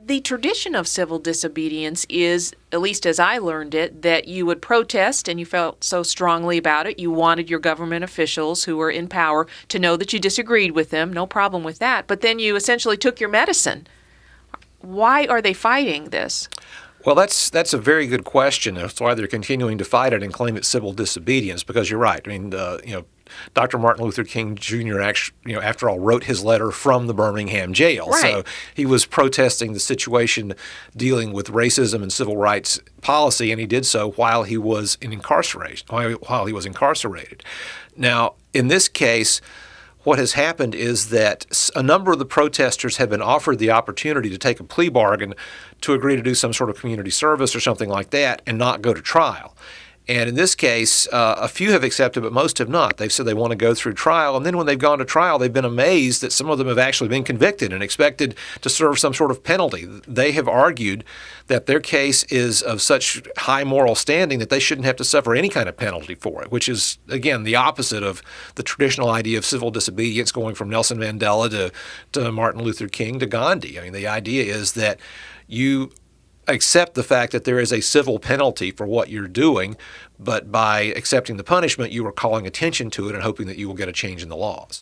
the tradition of civil disobedience is, at least as I learned it, that you would protest and you felt so strongly about it. You wanted your government officials who were in power to know that you disagreed with them. No problem with that. But then you essentially took your medicine. Why are they fighting this? Well, that's a very good question. That's why they're continuing to fight it and claim it's civil disobedience, because you're right. I mean, Dr. Martin Luther King Jr. actually, after all, wrote his letter from the Birmingham jail. Right. So he was protesting the situation dealing with racism and civil rights policy, and he did so while he was incarcerated. Now, in this case, what has happened is that a number of the protesters have been offered the opportunity to take a plea bargain to agree to do some sort of community service or something like that and not go to trial. And in this case, a few have accepted, but most have not. They've said they want to go through trial. And then when they've gone to trial, they've been amazed that some of them have actually been convicted and expected to serve some sort of penalty. They have argued that their case is of such high moral standing that they shouldn't have to suffer any kind of penalty for it, which is, again, the opposite of the traditional idea of civil disobedience going from Nelson Mandela to Martin Luther King to Gandhi. I mean, the idea is that you accept the fact that there is a civil penalty for what you're doing, but by accepting the punishment, you are calling attention to it and hoping that you will get a change in the laws.